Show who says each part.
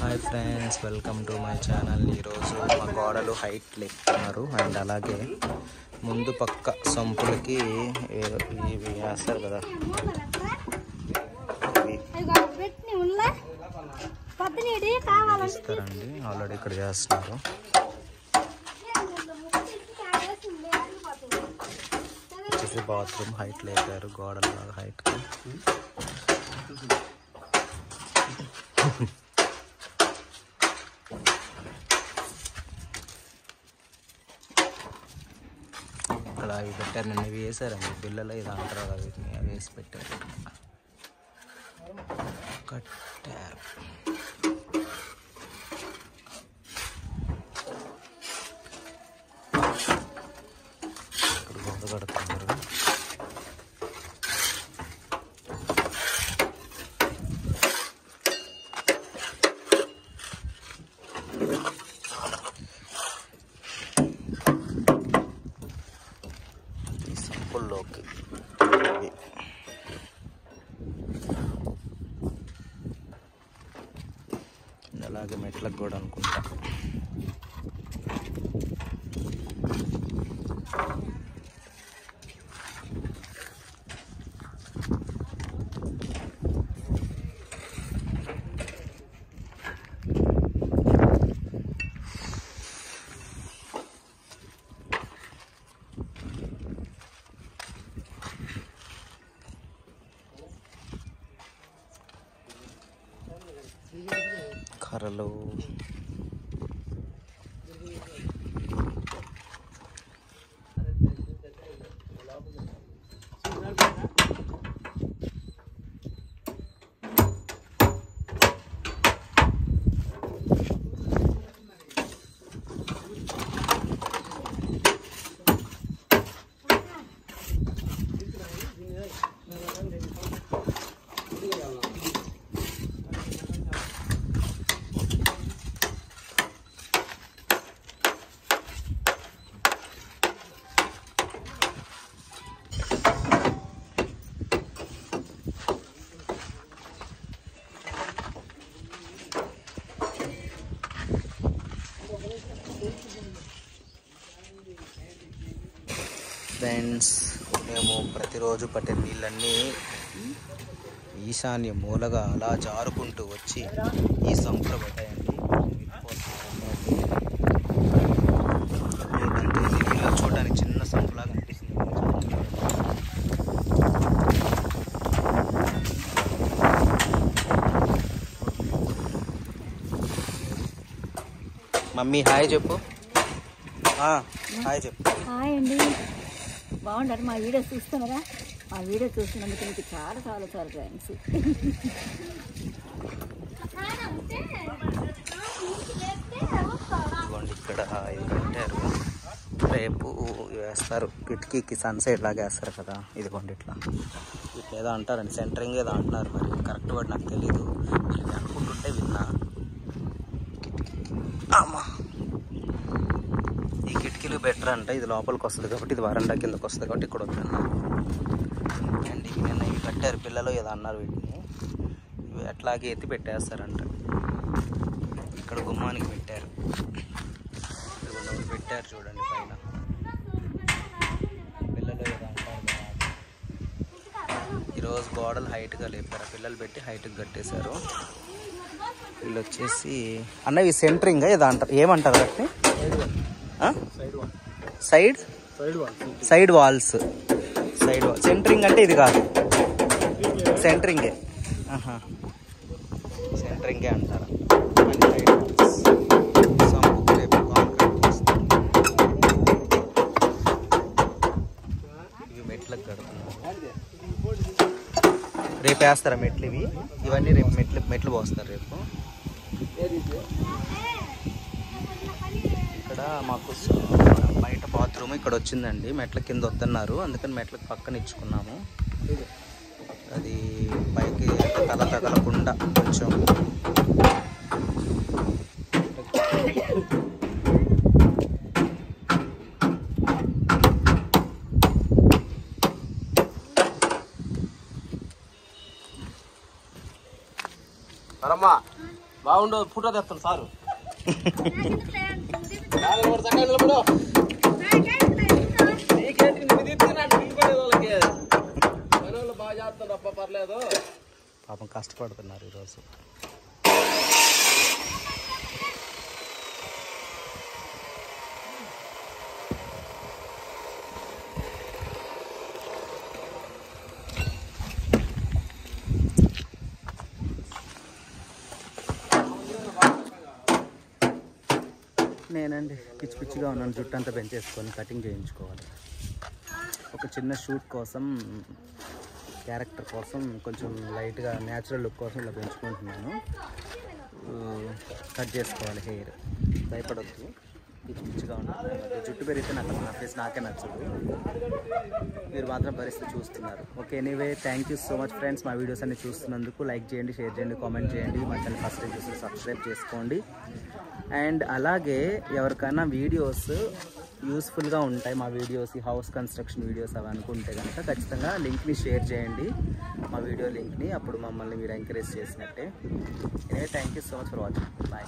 Speaker 1: Hi friends, welcome to my channel. ఈరోజు మా గోడలు హైట్ ఎక్కుతున్నారు అండ్ అలాగే ముందు పక్క సంపులకి ఇవి వేస్తారు కదా, ఇస్తారండి. ఆల్రెడీ ఇక్కడ చేస్తున్నారు. వచ్చేసి బాత్రూమ్ హైట్ లేపారు, గోడల లాగా హైట్కి. ఇక్కడ అవి పెట్టారు, నిన్న ఇవి వేసారండి పిల్లలు, ఇది అంటారు కదా, వీటిని అవి వేసి పెట్టారు. కట్టారు. ఇక్కడ గొప్ప కడుతున్నారు. సంపుల్లోకి అలాగే మెట్లకు కూడా అనుకుంటా. కర్రలు ఫ్రెండ్స్, మేము ప్రతిరోజు పట్టే నీళ్ళన్నీ ఈశాన్య మూలగా అలా జారుకుంటూ వచ్చి ఈ సంపులో పడ్డాయండి. నీళ్ళు చూడడానికి చిన్న సంపులాగా అనిపిస్తుంది. మమ్మీ హాయ్ చెప్పు. హాయ్ చెప్పు.
Speaker 2: హాయ్ అండి, బాగుంటారు. మా వీడియో చూస్తున్నారా? మా వీడియో చూస్తున్నందుకు మీకు చాలా చాలా చాలా థ్యాంక్స్.
Speaker 1: ఇదిగోండి, ఇక్కడ ఇది కట్టారు. రేపు వేస్తారు కిటికీకి, సన్సైడ్ లాగా వేస్తారు కదా. ఇదిగోండి ఇట్లా ఏదో అంటారండి, సెంటరింగ్ ఏదో అంటున్నారు. మరి కరెక్ట్ వర్డ్ నాకు తెలీదు, అనుకుంటుంటే విన్నా. అమ్మా, ఈ కిటికీలు బెటర్ అంట. ఇది లోపలికి వస్తుంది కాబట్టి, ఇది వరండా కిందకి వస్తుంది కాబట్టి ఇక్కడ వద్దన్నారు. అండ్ ఇవి నిన్న ఇవి కట్టారు పిల్లలు ఏదో అన్నారు. వీటిని ఇవి అట్లాగే ఎత్తి పెట్టేస్తారంట. ఇక్కడ గుమ్మానికి పెట్టారు, పెట్టారు చూడండి పైన. పిల్లలు ఏదో అంటారు కదా. ఈరోజు గోడలు హైట్గా లేపారు, పిల్లలు పెట్టి హైట్కి కట్టేశారు. వీళ్ళు వచ్చేసి అన్న ఇవి సెంటరింగ్ ఏదో అంటారు, ఏమంటారు వాటిని? Side walls. సెంటరింగ్ అంటే ఇది కాదు, సెంటరింగే. సెంటరింగే అంటారు. ఇవి మెట్లకు కడుతున్నారు. రేపు వేస్తారా మెట్లు? ఇవన్నీ రేపు మెట్లు పోస్తారు రేపు. ఇక్కడ మాకు బయట బాత్రూమ్ ఇక్కడ వచ్చిందండి, మెట్ల కింద వద్దన్నారు, అందుకని మెట్లకు పక్కన ఇచ్చుకున్నాము. అది పైకి తగలకుండా కొంచెం.
Speaker 3: బరమ్మా బాగుండు ఫోటో తెస్తాను సారు బాగా చేస్తాను అబ్బా పర్లేదు.
Speaker 1: పాపం కష్టపడుతున్నారు ఈరోజు. నేనండి పిచ్చి పిచ్చిగా ఉన్నాను, జుట్టు అంతా పెంచేసుకొని కటింగ్ చేయించుకోవాలి. ఒక చిన్న షూట్ కోసం, క్యారెక్టర్ కోసం, కొంచెం లైట్గా న్యాచురల్ లుక్ కోసం ఇలా పెంచుకుంటున్నాను. కట్ చేసుకోవాలి హెయిర్. భయపడొద్దు, పిచ్చి పిచ్చిగా ఉన్నాను. జుట్టు పెరిగితే నాకు నా ఫేస్ నాకే నచ్చదు. మీరు మాత్రం పరిస్థితి చూస్తున్నారు. Okay, anyway thank you so much friends. మా వీడియోస్ అన్ని చూస్తున్నందుకు లైక్ చేయండి, షేర్ చేయండి, కామెంట్ చేయండి. మా ఛానల్ ఫస్ట్ టైం చూస్తే సబ్స్క్రైబ్ చేసుకోండి. అండ్ అలాగే ఎవరికైనా వీడియోస్ యూస్ఫుల్గా ఉంటాయి, మా వీడియోస్, హౌస్ కన్స్ట్రక్షన్ వీడియోస్ అవి అనుకుంటే కనుక ఖచ్చితంగా లింక్ని షేర్ చేయండి, మా వీడియో లింక్ని. అప్పుడు మమ్మల్ని మీరు ఎంకరేజ్ చేసినట్టే. Anyway thank you so much for watching. Bye.